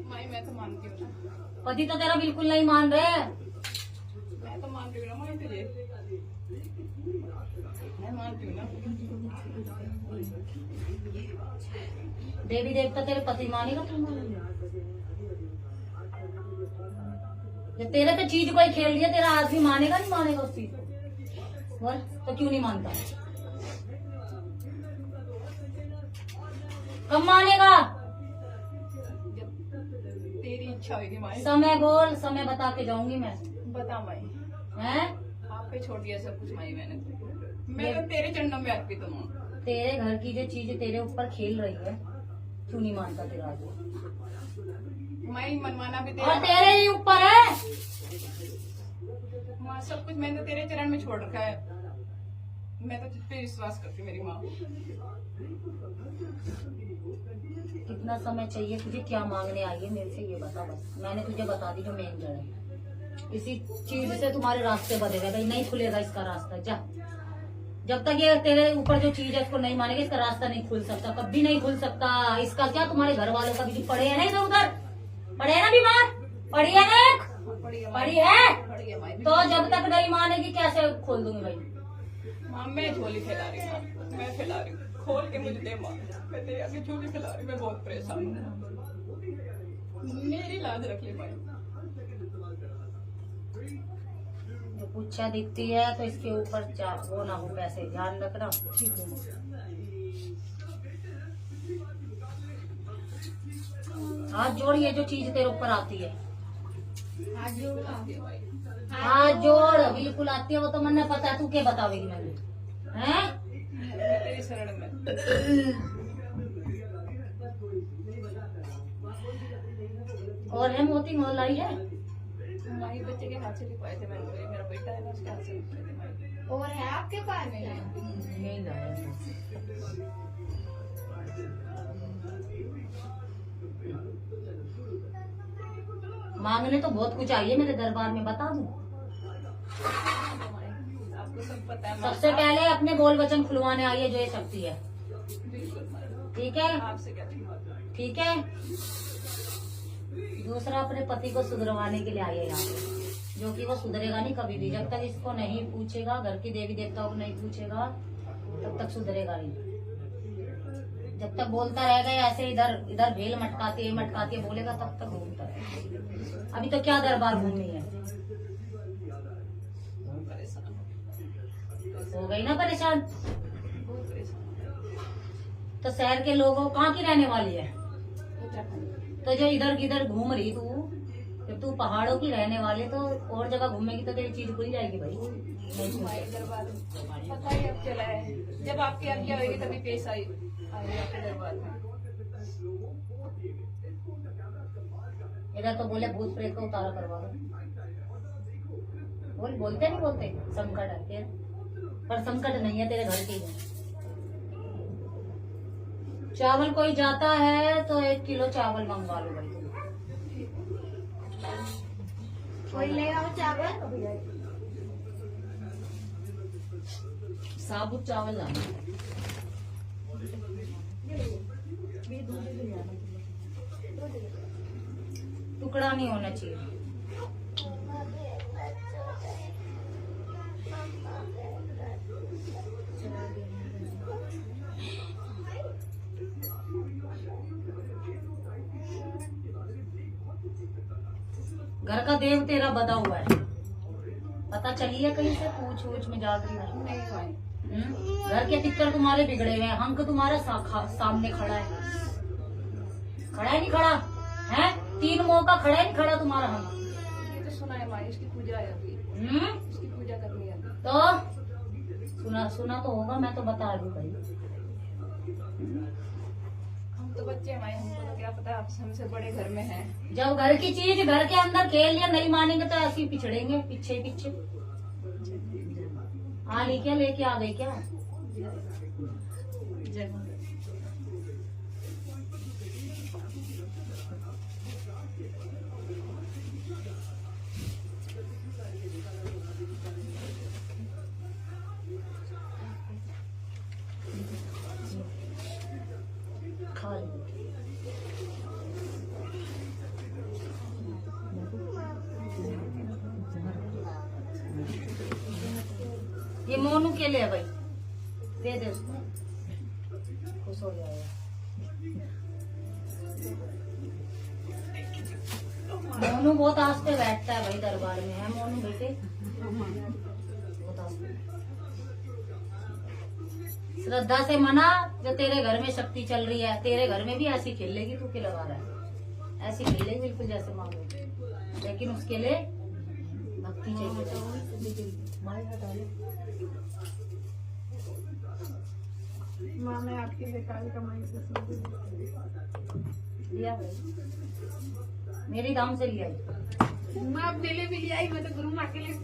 माई मैं तो मानती हूँ, पति तो तेरा बिल्कुल नहीं मान रहे। मैं तो मानती हूँ ना माई तुझे, मैं मानती हूँ ना। देवी देवता तेरे पति मानेगा, तुम मानेगा? जब तेरे पे चीज कोई खेल दिया, तेरा आदमी मानेगा नहीं मानेगा उस चीज को? बोल तो क्यों नहीं मानता? कब मानेगा? तेरी इच्छा होगी माई। समय बोल, समय बता के जाऊंगी मैं। बता माई। हैं? आप पे छोड़ दिया सब कुछ माई मैंने तो। मैं तो तेरे चरणों में अर्पित हूँ। तेरे घर की जो चीज तेरे ऊपर खेल रही है, क्यों नहीं मानता तेरा आदमी? माई मनवाना भी और तेरे ही ऊपर है। माँ सब कुछ मैंने तेरे चरण में छोड़ रखा है। मैं तो तुझ पे विश्वास करती हूँ मेरी माँ। कितना समय चाहिए तुझे? क्या मांगने आई है मेरे से, ये बता बस। मैंने तुझे बता दी जो मेन जड़ है। इसी चीज से तुम्हारे रास्ते बनेगा भाई, नहीं खुलेगा इसका रास्ता। जा, जब तक ये तेरे ऊपर जो चीज है इसको नहीं मानेगा, इसका रास्ता नहीं खुल सकता, कभी नहीं खुल सकता। इसका क्या, तुम्हारे घर वालों का भी पड़े है ना इधर उधर, पड़े है ना बीमार, पड़ी है ना एक, पड़ी है। तो जब तक नहीं मानेगी कैसे खोल दूंगी भाई? माँ मैं झोली फैला रही हूँ, मैं फैला रही हूँ, खोल के मुझे दे माँ। मैं तेरे आगे झोली फैला रही हूँ, मैं बहुत परेशान हूँ। मेरी लाज रख ले भाई। जो पुच्छा दिखती है तो इसके ऊपर वो ना हो पैसे, ध्यान रखना। ठीक है, हाथ जोड़। ये जो चीज तेरे ऊपर आती है, हाथ जोड़, बिल्कुल आती है। वो तो मैंने पता है, तू क्या बतावेगी मैंने? हैं? तेरी शरण में। और है मोती मोल आई है? माही बच्चे के हाथ से लिखवाए थे मैंने, मेरा बेटा है ना उसके हाथ से लिखवाए थे माही। और है आपके पास? नहीं लाया। मांगने तो बहुत कुछ आई है मेरे दरबार में, बता दूं? आपको सब पता है। सबसे पहले अपने बोल वचन खुलवाने आई है जो ये शक्ति है। ठीक है, आपसे क्या ठीक है। दूसरा अपने पति को सुधरवाने के लिए आई है यहाँ पे, जो कि वो सुधरेगा नहीं कभी भी। जब तक इसको नहीं पूछेगा, घर की देवी देवताओं को नहीं पूछेगा, तब तक सुधरेगा नहीं। जब तक बोलता रहेगा ऐसे इधर इधर भेल मटकाती है बोलेगा, तब तक घूमता रहेगा। अभी तो क्या दरबार घूमनी है? हो गई ना परेशान? तो शहर के लोगों कहाँ की रहने वाली है? तो जो इधर किधर घूम रही तू, जब तू पहाड़ों की रहने वाले, तो और जगह घूमेगी तो तेरी चीज खुल जाएगी भाई। नहीं दरबार पता ही अब चला है, जब आपकी आज्ञा होगी तभी पेश आई आपके दरबार में। इधर तो बोले भूत प्रेत को उतारा करवा दो। बोलते नहीं बोलते संकट है तेरे, पर संकट नहीं है, तेरे घर के है। चावल कोई जाता है तो 1 किलो चावल मंगवा लो भाई। कोई ले आओ चावल। साबुत चावल लाना, टुकड़ा नहीं होना चाहिए। घर का देव तेरा बदा हुआ है, पता चली है कहीं से? पूछ में जाग रही नहीं भाई। घर के पिक्चर तुम्हारे बिगड़े हुए हैं, हंक तुम्हारा सामने खड़ा है। खड़ा है नहीं खड़ा है? 3 मौका खड़ा है नहीं खड़ा तुम्हारा हंक? ये तो सुना है माई, इसकी पूजा है अभी। इसकी पूजा करनी है अभी। तो सुना तो होगा, मैं तो बता दूं भाई। हम तो बच्चे हैं माई, हमको तो क्या पता, आप हमसे बड़े घर में हैं। जब घर की चीज घर के अंदर खेल लिया, नहीं मानेंगे तो ऐसे ही पिछड़ेंगे, पीछे पीछे। हाँ क्या लेके आ गई क्या? खा लो। ये मोनू के लिए है भाई, दे दे उसको, खुश हो जाएगा। मोनू बहुत आस्ते बैठता है भाई दरबार में, है मोनू बेटे? बहुत आस्ते। श्रद्धा से मना, जो तेरे घर में शक्ति चल रही है, तेरे घर में भी ऐसी खेलेगी, तू क्या लगा रहा है? ऐसी खेलेगी बिल्कुल जैसे मांगो, लेकिन उसके लिए भक्ति चाहिए। माँ मैं आपकी बेकार कमाई से लिया भाई, मेरी दाम से लिया। माँ अपने लिए भी लिया, मैं तो गुरु माँ के लिए।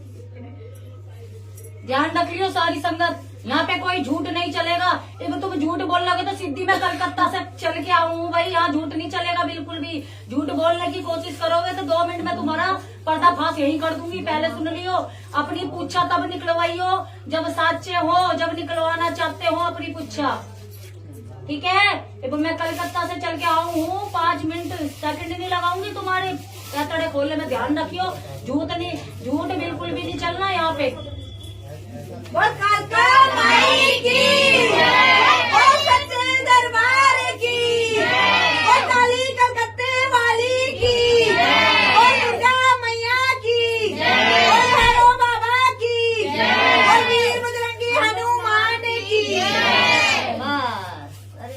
ध्यान रख लियो सारी संगत, यहाँ पे कोई झूठ नहीं चलेगा। एक तुम झूठ बोल लोगे तो सिद्धि में कलकत्ता से चल के आऊँ भाई, यहाँ झूठ नहीं चलेगा बिल्कुल भी। झूठ बोलने की कोशिश करोगे तो 2 मिनट में तुम्हारा पर्दाफाश यही कर दूंगी। पहले सुन लियो, अपनी पूछा तब निकलवाइयो जब साचे हो, जब निकलवाना चाहते हो अपनी पूछा, ठीक है? देखो मैं कलकत्ता से चल के आऊँ हूँ, 5 मिनट सेकंड नहीं लगाऊंगी तुम्हारे तड़े खोलने में। ध्यान रखियो, झूठ बिल्कुल भी नहीं चलना यहाँ पे। माई की और सच्चे दरबार की और काली कलकत्ते वाली की और दुर्गा मैया की और भैरव बाबा की और वीर बजरंगी हनुमान की। बस, अरे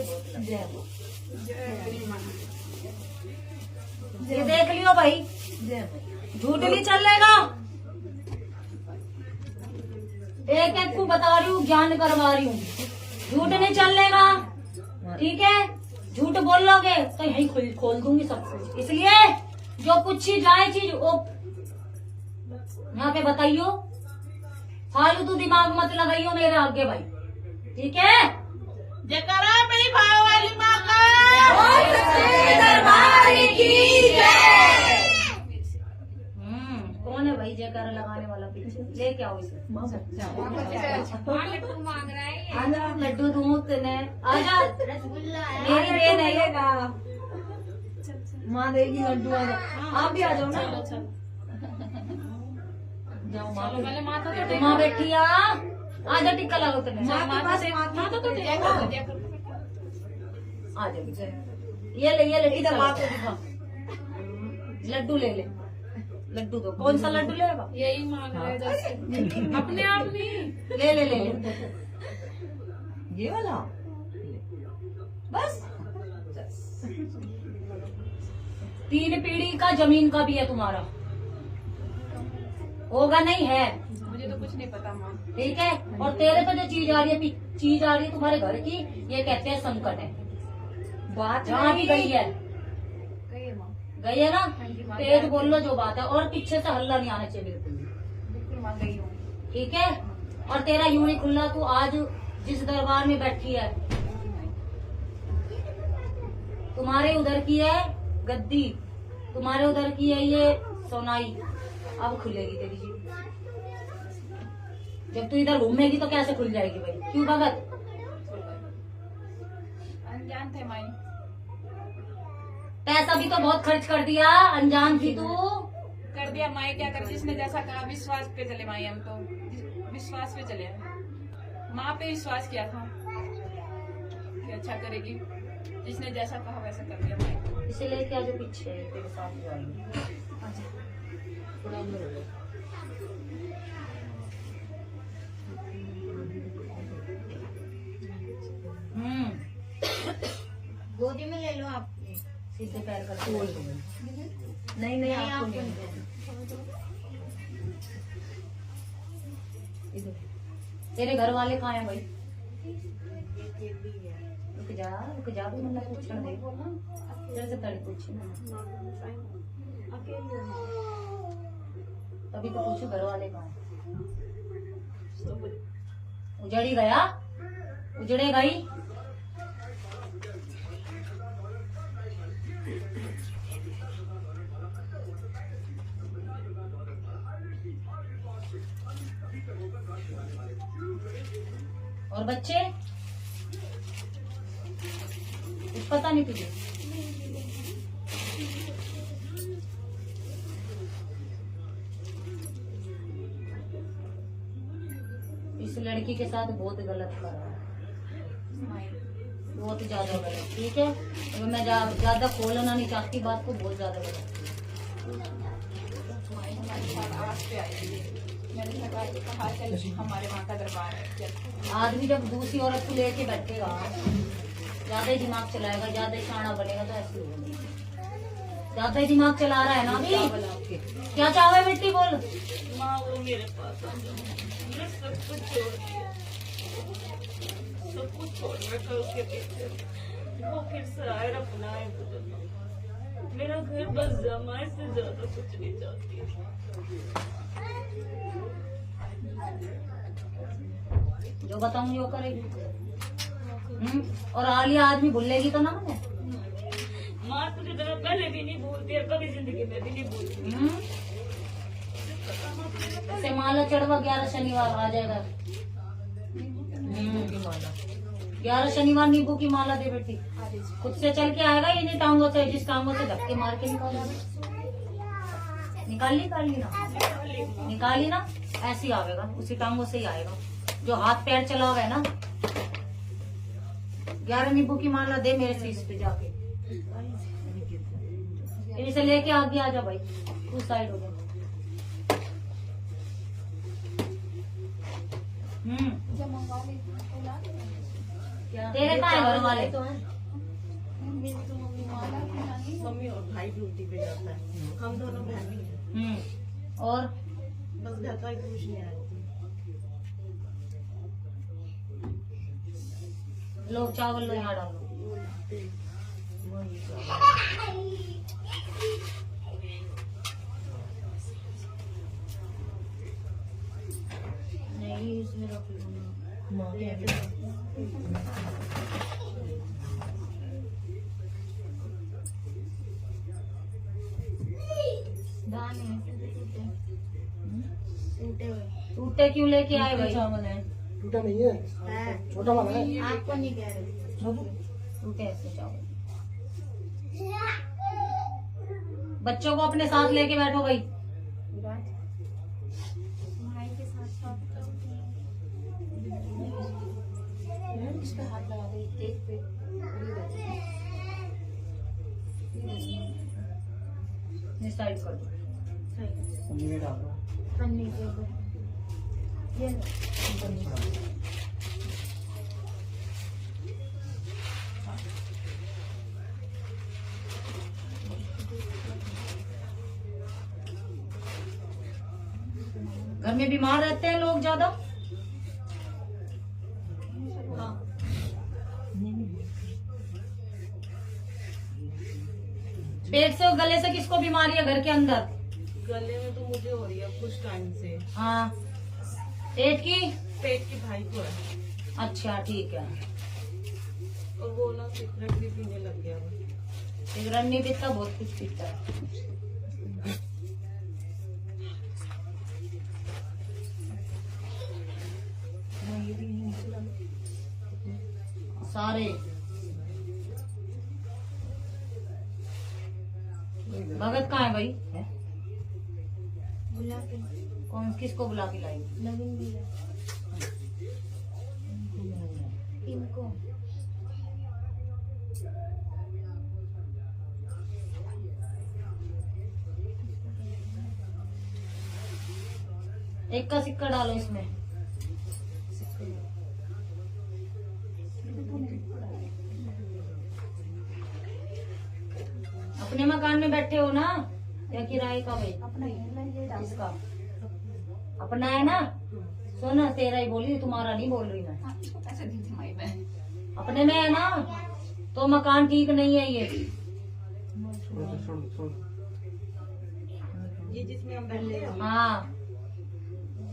ये देख लियो भाई, झूठ नहीं चलेगा। एक एक को बता रही हूँ, ज्ञान करवा रही हूँ, झूठ नहीं चलेगा, ठीक है? झूठ बोल लोगे तो यही खोल दूंगी सब कुछ। इसलिए जो पूछी जाए चीज वो यहाँ पे बताइयो, फालतू दिमाग मत लगाइयो मेरे आगे भाई, ठीक है? जयकारा मेरी भाई वाली माँ का और सच्चे दरबार की जय। कौन है भाई जयकारा लगाने वाला? पीछे ले क्या हो इसे? लड्डू मांग रहा है, आजा लड्डू दूँ तेने, आजा रसगुल्ला है। मेरी दे देगा, माँ देगी लड्डू। आजा, आप भी आ जाओ ना। जाओ पहले माथा तो माँ बैठी आजा टिक्का लगाओ तेने, माथा तो दिया कर। आ जाओ। ये ले इधर माँ को दिखा। लड्डू ले ले, लड्डू दो। कौन सा लड्डू लेगा? यही मांग रहा है जैसे अपने आप नहीं। ले ये वाला बस। 3 पीढ़ी का जमीन का भी है तुम्हारा, होगा नहीं है, मुझे तो कुछ नहीं पता माँ। ठीक है? और तेरे पे जो चीज आ रही है तुम्हारे घर की, ये कहते हैं संकट है। बात जहाँ भी गई है गई है ना, तेज बोल लो जो बात है, और पीछे से हल्ला नहीं आना चाहिए बिल्कुल, बिल्कुल माँ गई हूँ। ठीक है? और तेरा यूं नहीं खुल्ला, तू आज जिस दरबार में बैठी है, तुम्हारे उधर की है गद्दी, तुम्हारे उधर की है ये सोनाई, अब खुलेगी तेरी जीभ। जब तू इधर घूमेगी तो कैसे खुल जाएगी भाई? क्यों भगत? अनजान थे माई, पैसा भी तो बहुत खर्च कर दिया, अनजान थी तू। कर दिया माई, क्या कर, जिसने जैसा कहा विश्वास पे चले माई, हम तो विश्वास पे चले। माँ पे विश्वास किया था कि अच्छा करेगी, जिसने जैसा कहा वैसा कर दिया माई। इसलिए क्या जो पीछे है, तेरे साथ जो आई गोदी में ले लो आप। सीधे पैर करके नहीं नहीं, आपको आपको नहीं। तेरे घर वाले कहाँ हैं भाई? रुक जा भी, मतलब पूछना दे, तेरे से तड़ी पूछ, तभी तो पूछू घर वाले कहाँ हैं? उजड़ी गया, उजड़े गई। और बच्चे पता नहीं तुझे? इस लड़की के साथ बहुत गलत कर रहा है, बहुत ज्यादा गलत। ठीक है, अब मैं ज्यादा खोलना नहीं चाहती बात को, बहुत ज्यादा गलत। हमारे साथ आवाज पे आई थी, मैंने कहा चल हमारे वहाँ का दरबार है। आदमी जब दूसरी औरत को लेके बैठेगा, ज्यादा ही दिमाग चलाएगा, ज्यादा ही शाना बनेगा, तो ऐसे ही होगा। ज्यादा ही दिमाग चला रहा है ना अभी। क्या चाहे बेटी बोल। माँ वो मेरे पास आ जाओ, मैं सब कुछ छोड़ दिया, सब कुछ छोड़ रखा उसके पीछे। वो फिर से आए अपनाए मुझे, मेरा घर बस जमा, इससे ज्यादा कुछ नहीं चाहती। जो बताऊंगी वो करेगी। और आलिया आदमी भूलेगी तो ना मुझे। माँ तुझे तो मैं पहले भी नहीं भूलती और कभी जिंदगी में भी नहीं भूलती। से माला चढ़वा 11 शनिवार आ जाएगा। 11 शनिवार नींबू की माला दे बेटी, खुद से चल के आएगा, ये नहीं टांगों से, जिस टांगों से धक्के मार के निकाली ना, ऐसे ही आवेगा, उसी टांगों से ही आएगा। जो हाथ पैर चला हुआ है ना, 11 नींबू की माला दे मेरे शीश पे जाके, इसे लेके आगे आ जा भाई, तू साइड हो गया। तेरे कहाँ है घर वाले? मम्मी और भाई ड्यूटी पे जाता है, हम दोनों बहन हैं। और बस घर का ही कुछ नहीं आया। लो चावल लो, यहाँ डालो। नहीं इसमें रख लो। टूटे क्यों लेके आए भाई? चावल है, टूटा नहीं है, छोटा वाला है। आपको नहीं कह रहे। टूटे ऐसे चावल। बच्चों को अपने साथ लेके बैठो भाई। भाई के साथ साथ इसका हाथ लगा दे, एक पे डिसाइड कर दो। ये डाल दो। पन्नी के ऊपर ये लो। घर में बीमार रहते हैं लोग ज्यादा। पेट से और गले से किसको बीमारी है घर के अंदर? गले में तो मुझे हो रही है कुछ टाइम से। हाँ, पेट की? पेट की भाई को है। अच्छा ठीक है। और वो ना सिगरेट भी पीने लग गया वो। सिगरेट नहीं पीता, बहुत कुछ पीता है। सारे भगत कहाँ है भाई? बुला के कौन किसको बुला के लाई? नवीन भी है इनको। एक का सिक्का डालो इसमें। अपने मकान में बैठे हो ना या किराए का भाई? किसका? अपना है ना। सुन, तेरा ही बोली, तुम्हारा नहीं बोल रही मैं। इसको पैसे दी थी माई बहन। अपने में है ना, तो मकान ठीक नहीं है ये। ये जिसमें हम पहले हैं, हाँ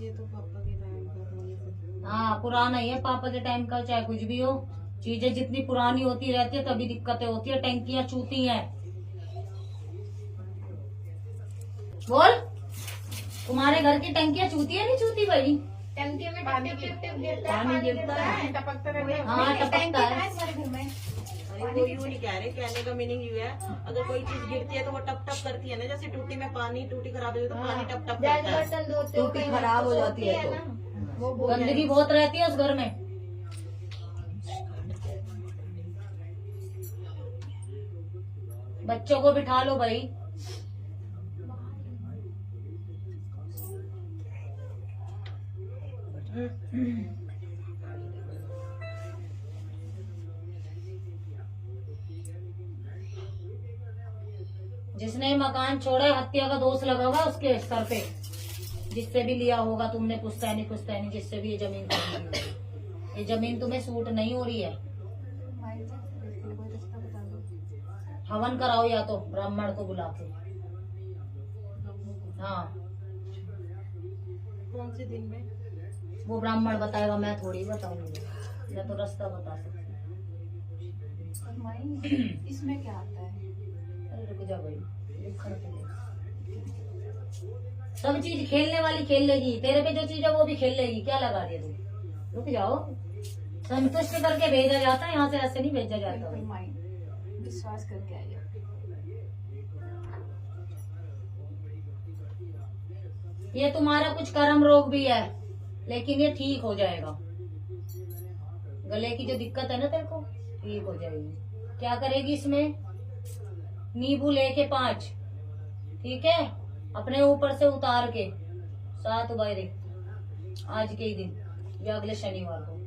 ये तो पापा के टाइम का होने से। हाँ, पुराना ही है पापा के टाइम का। चाहे कुछ भी हो, चीजें जितनी पुरानी होती रहती है तभी दिक्कतें होती है। टंकियां चूती हैं। बोल, तुम्हारे घर की टंकियां चूती है नहीं चूती भाई? टंकी में टिप टिप टिप गिरता है, पानी गिरता है, टपकता रहता है। हाँ टपकता है। हमारे घर में वो यूं नहीं कह रहे, कहने का मीनिंग यूं है, अगर कोई चीज गिरती है तो वो टप टप करती है ना, जैसे टूटी में पानी, टूटी खराब हो जाए तो पानी टप टप जैसे करता है। बर्तन धोते हो टूटी कई बार खराब हो तो जाती है होती तो। ना, वो बोल रहे गंदगी बहुत रहती है उस घर में। बच्चों को बिठा लो भाई। जिसने मकान छोड़ा है, हत्या का दोष लगा हुआ उसके सर पे, जिससे भी लिया होगा तुमने, पुश्तैनी पुश्तैनी जिससे भी ये जमीन खरीदी होगी। ये जमीन तुम्हें सूट नहीं हो रही है। हवन कराओ या तो ब्राह्मण को बुला के। हाँ, कौन से दिन में? वो ब्राह्मण बताएगा, मैं थोड़ी बताऊंगी, मैं तो रास्ता बता सकती हूँ। इसमें क्या आता है? अरे रुक जा भाई, लिखण के लिए सब चीज खेलने वाली खेल लेगी, तेरे पे जो चीज है वो भी खेल लेगी, क्या लगा रही है तू? रुक जाओ, संतुष्ट करके भेजा जाता है, यहाँ से ऐसे नहीं भेजा जाता भाई। माइंड विश्वास करके आइए। ये तुम्हारा कुछ कर्म रोग भी है, लेकिन ये ठीक हो जाएगा। गले की जो दिक्कत है ना तेरे को, ठीक हो जाएगी। क्या करेगी इसमें? नींबू लेके 5, ठीक है, अपने ऊपर से उतार के 7 बारी आज के ही दिन या अगले शनिवार को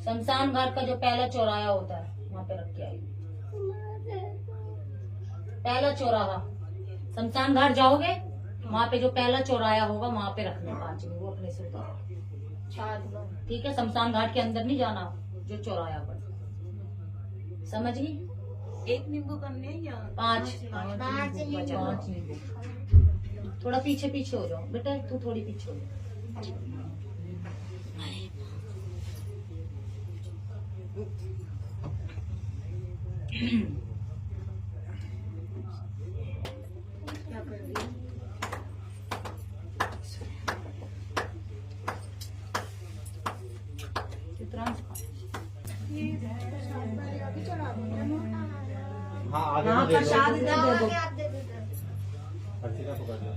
शमशान घाट का जो पहला चौराहा होता है वहां पे रख के आएगी। पहला चौराहा, शमशान घाट जाओगे वहां पे जो पहला चौराहा होगा वहां पे रखना 5 नींबू अपने से उतार, ठीक है। शमशान घाट के अंदर नहीं जाना, जो चौराहा पर, समझ गई? 1 नींबू करने हैं या 5 5 नींबू। थोड़ा पीछे पीछे हो जाओ बेटा, तू थोड़ी पीछे हो जाओ। हाँ आगे हाँ भी दे दो। प्रसाद इधर दे दो। आप दे दो इधर। अर्चिका पकड़ लो।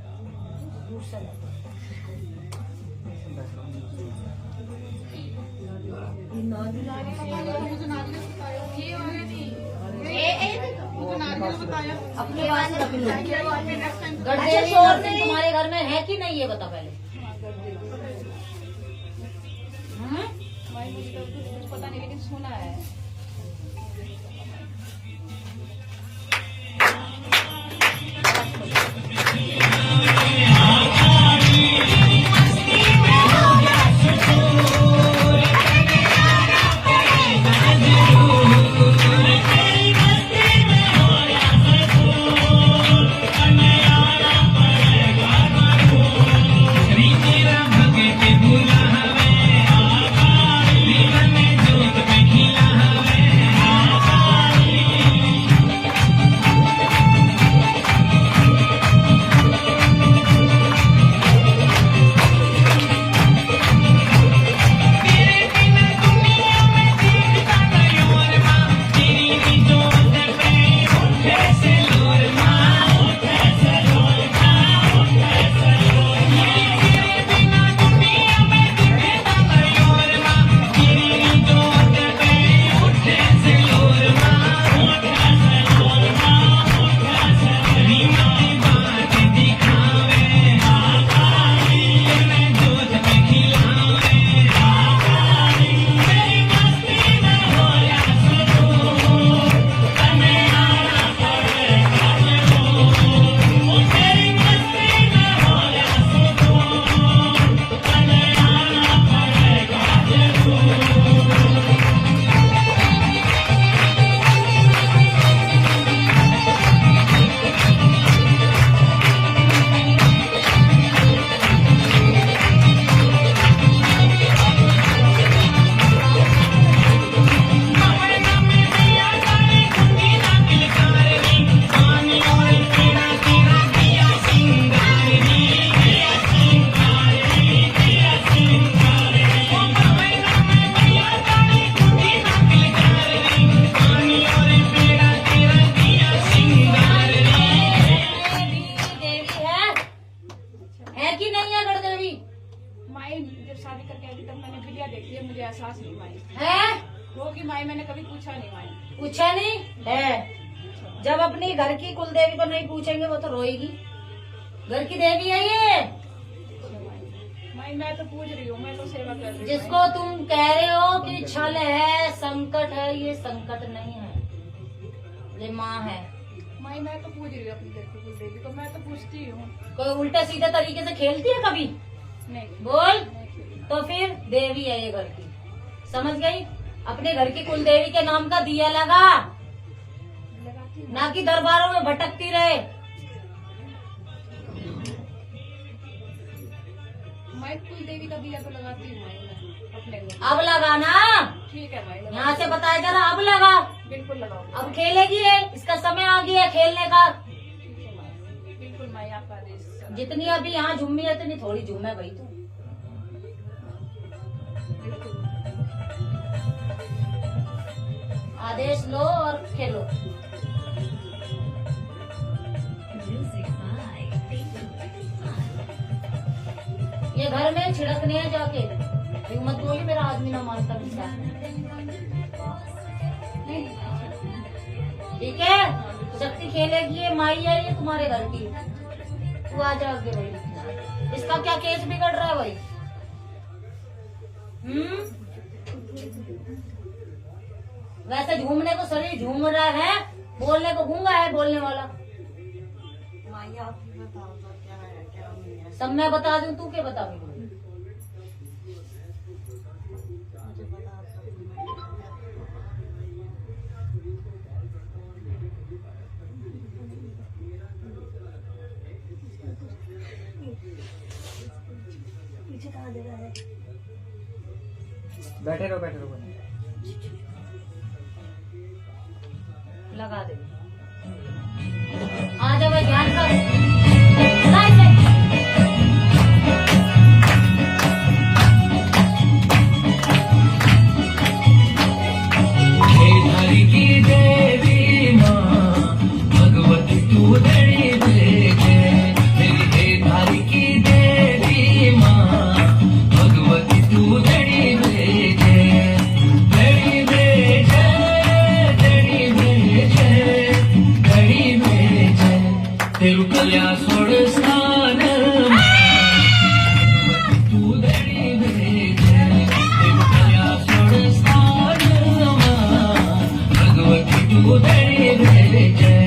अपने पास रख लो। गड्ढे शोर से तुम्हारे घर में है कि नहीं ये बता पहले। भाई मुझे तो कुछ पता नहीं, लेकिन सुना है। भगत बुला हवे, जीवन में जोत में खिला हवे। है। जब अपनी घर की कुल देवी को नहीं पूछेंगे वो तो रोएगी। घर की देवी है ये, माई मैं तो पूछ रही हूँ, मैं तो सेवा कर रही हूँ। जिसको तुम कह रहे हो कि छल है, संकट है, ये संकट नहीं है, ये माँ है। माई मैं तो पूछ रही हूँ अपनी देवी को, मैं तो पूछती हूँ। कोई उल्टे सीधे तरीके से खेलती है कभी? नहीं बोल। तो फिर देवी है ये घर की, समझ गई? अपने घर की कुल देवी के नाम का दिया लगा, लगाती हूँ ना कि दरबारों में भटकती रहे। माई, कुल देवी का दिया तो लगाती हूँ माई मैं अपने घर। अब लगाना, ठीक है माई, यहाँ से बताया जरा, अब लगा। बिल्कुल लगाओ। अब खेलेगी है, इसका समय आ गया है खेलने का। ठीक है माई, बिल्कुल माई, आपका आदेश। जितनी अभी यहाँ झूमी है इतनी थोड़ी झूमे भाई तू। आदेश लो और खेलो। ये घर में छिड़कने है जाके, ये मत बोली मेरा आदमी ना मानता किसा। ठीक है, शक्ति खेलेगी, ये माई है ये तुम्हारे घर की। तू आ जा आगे भाई। इसका क्या केस बिगड़ रहा है भाई? वैसे झूमने को शरीर झूम रहा है, बोलने को गूंगा है बोलने वाला। माई आप ही बताओ तो क्या है क्या नहीं है। सब मैं बता दूं, तू क्या बताओगी? मुझे बता दो। बैठे रहो बैठे रहो। लगा दे। आ जा भाई, ध्यान कर। लाइट है। हरि की देवी माँ भगवती तू धड़ी देखे, मेरी हे हरि की देवी माँ भगवती तू धड़ी देखे, धड़ी देखे, धड़ी देखे, धड़ी देखे, तेरु कल्या सोड़ स्थान तू धड़ी देखे, तेरु कल्या सोड़ स्थान भगवती तू धड़ी देखे।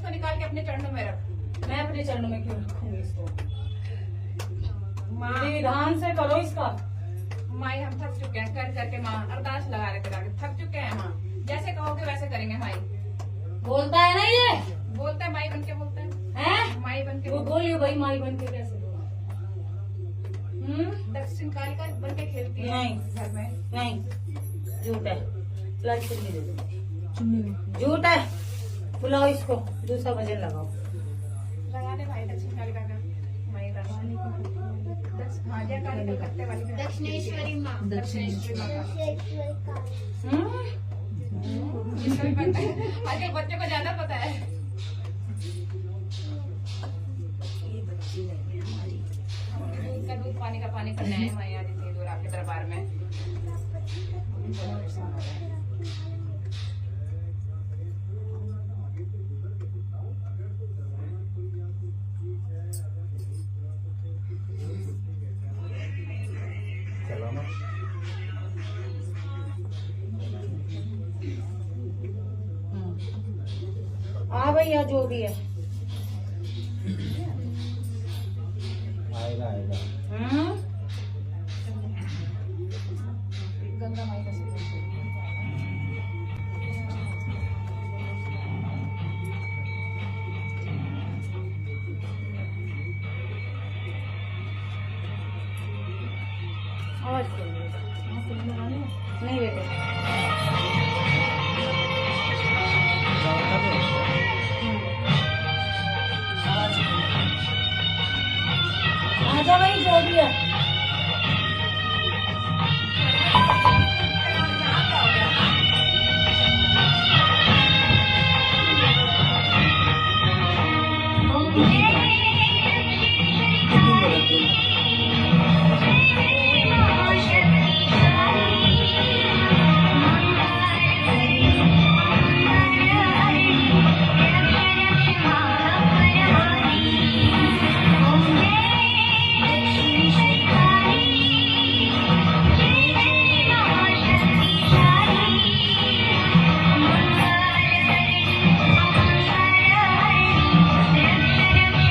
इसको निकाल के अपने चरणों में रख। मैं अपने चरणों में क्यों रखूंगी इसको? माँ विधि विधान से करो इसका। माई हम थक चुके हैं कर करके, माँ अरदास लगा रहे थक चुके हैं माँ। जैसे कहोगे वैसे करेंगे माई। बोलता है ना ये, बोलते हैं माई बन के, बोलते हैं हैं? माई बन के। वो बोलिए भाई, माई बन के कैसे बोला? दक्षिण कालिका बन के खेलती है नहीं। घर में। नहीं, झूठ है। लाई चुन्नी दे दो। चुन्नी झूठ है। बुलाओ इसको, दूसरा भजन लगाओ। लगा दे भाई दक्षिण कालिका का। माई का हाँ जय कालिका करते वाली का। दक्षिणेश्वरी माँ। दक्षिणेश्वरी माँ का। हम्म? जिसको भी पता है, आजकल बच्चों को ज्यादा पता है। ये बच्ची नहीं है हमारी। दूध का दूध, पानी का पानी करना है माई आज इतनी दूर आपके दरबार में। चलो ना। हाँ भैया जो भी है। आएगा आएगा। गंगा माई का सिर। आवाज नहीं बेटे। आजा भाई जो भी है। Thank you.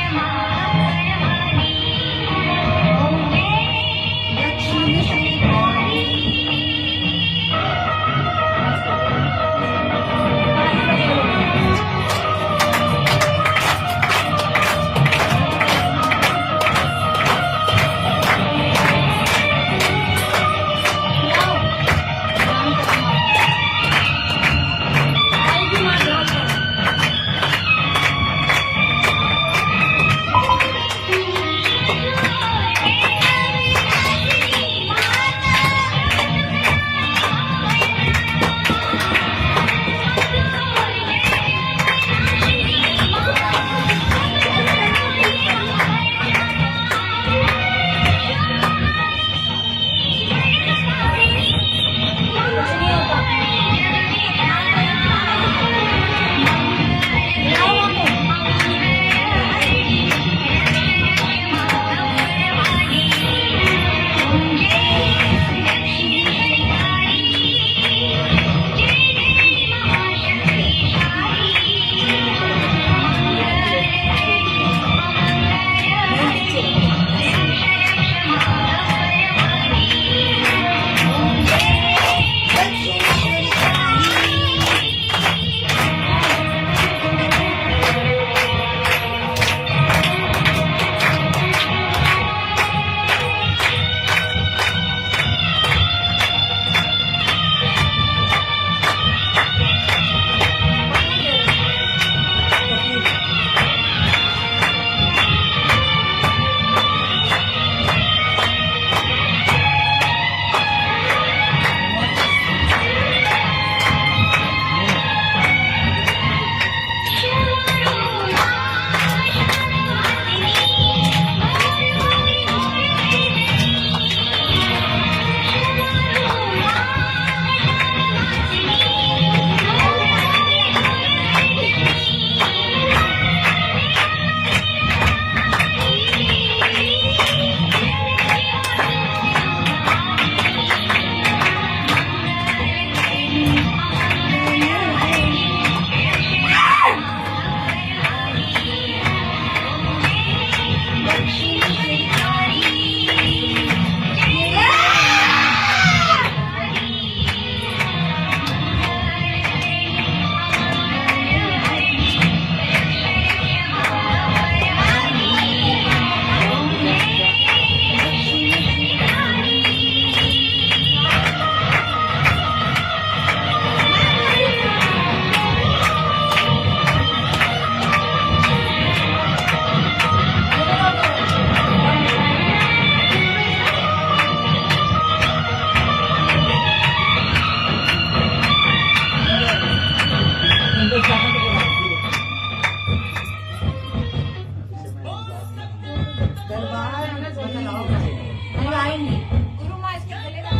दरबार नहीं आएंगी। गुरु माँ इसके गले का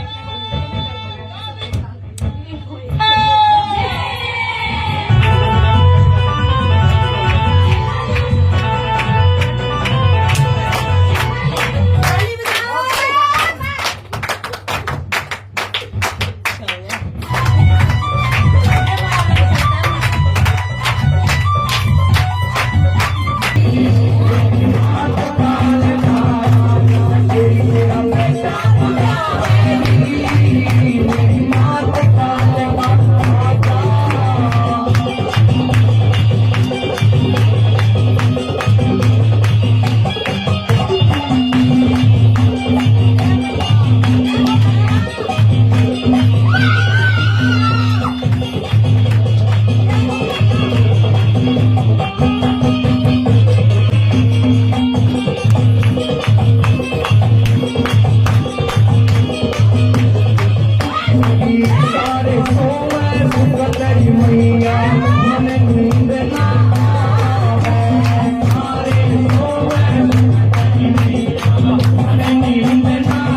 Yeah.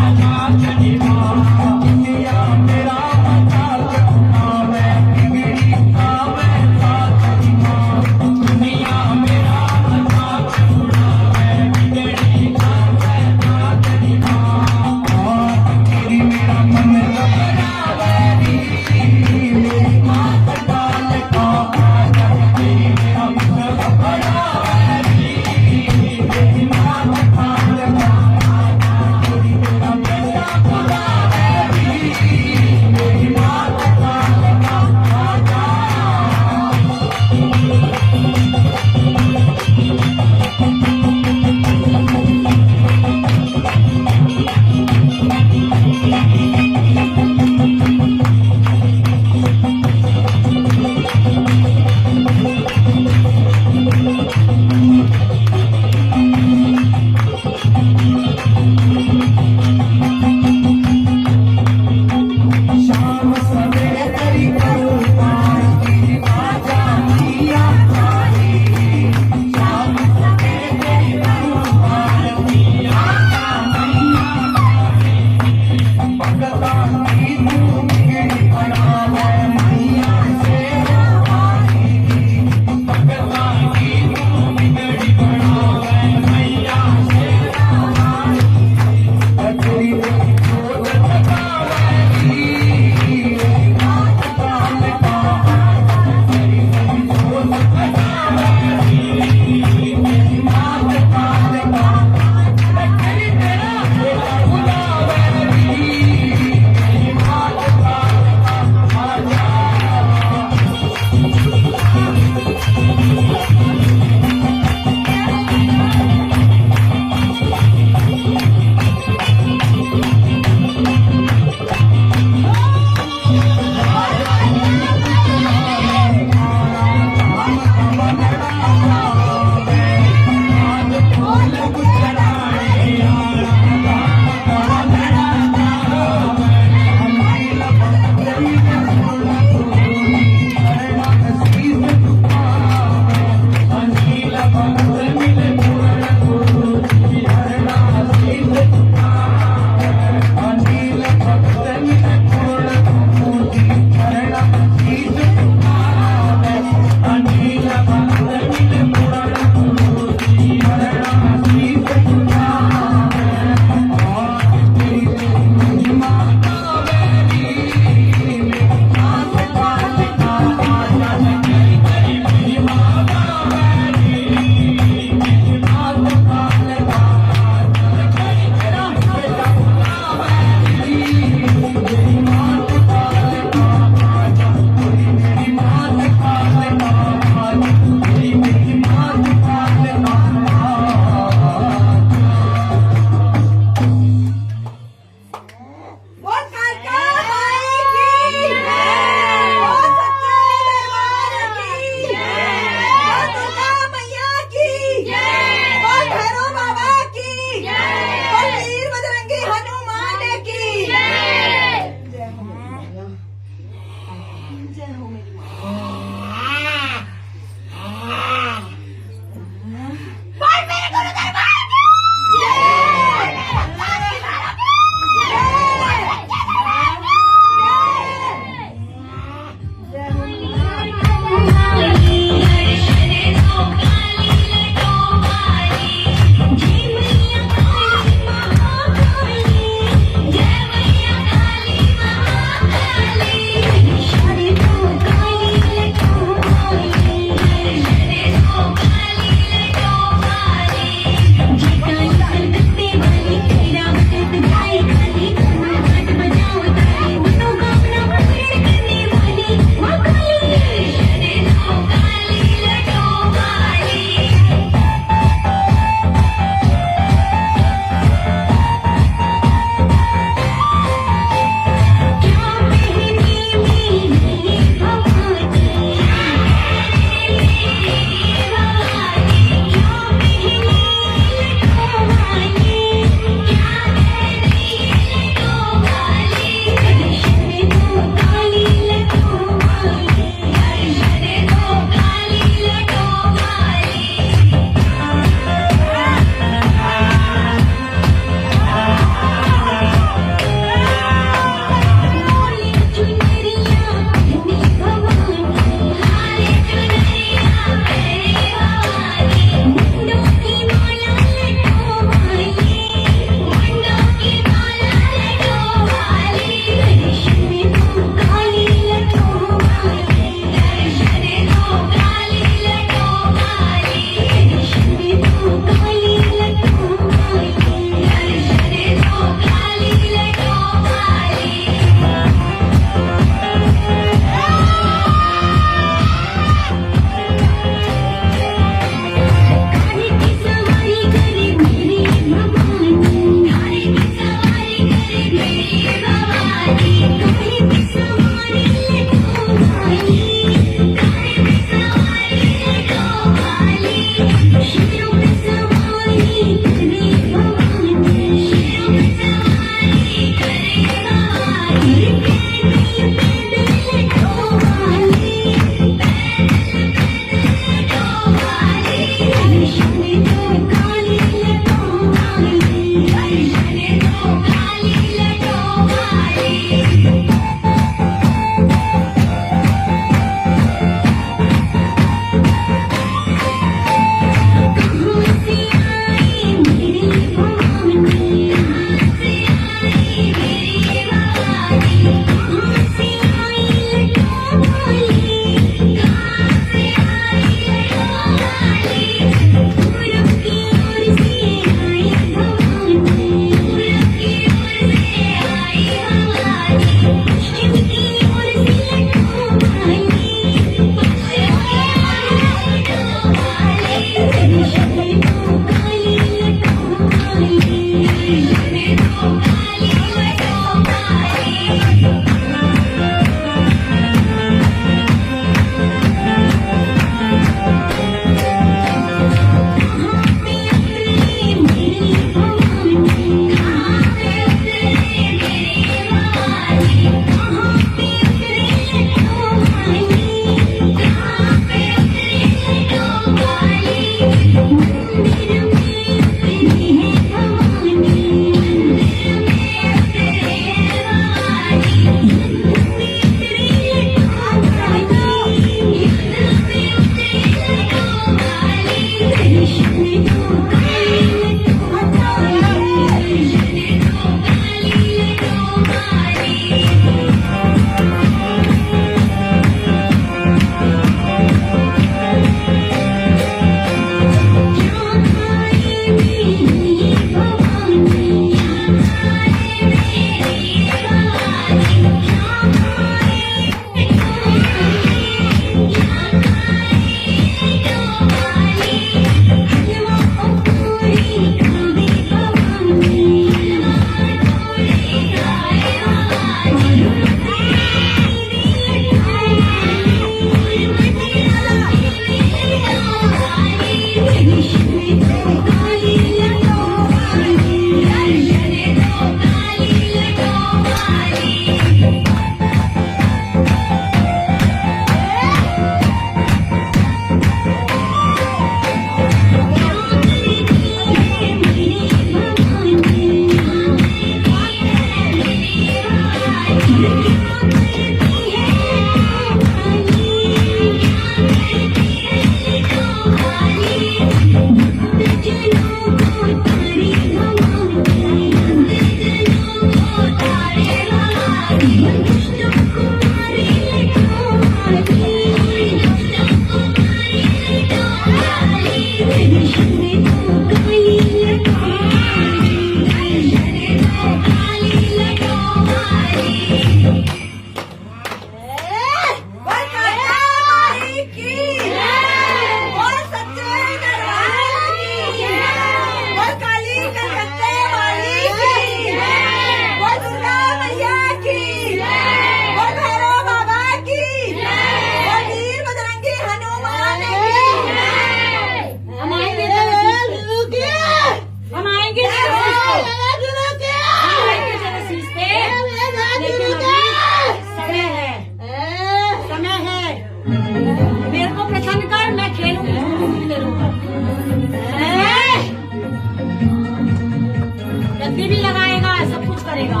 हल्दी भी लगाएगा, सब कुछ करेगा।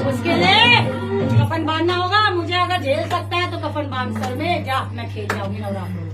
उसके लिए कफन बांधना होगा। मुझे अगर झेल सकता है तो कफन बांध सर में जा, मैं खेल जाऊंगी नवरात्र।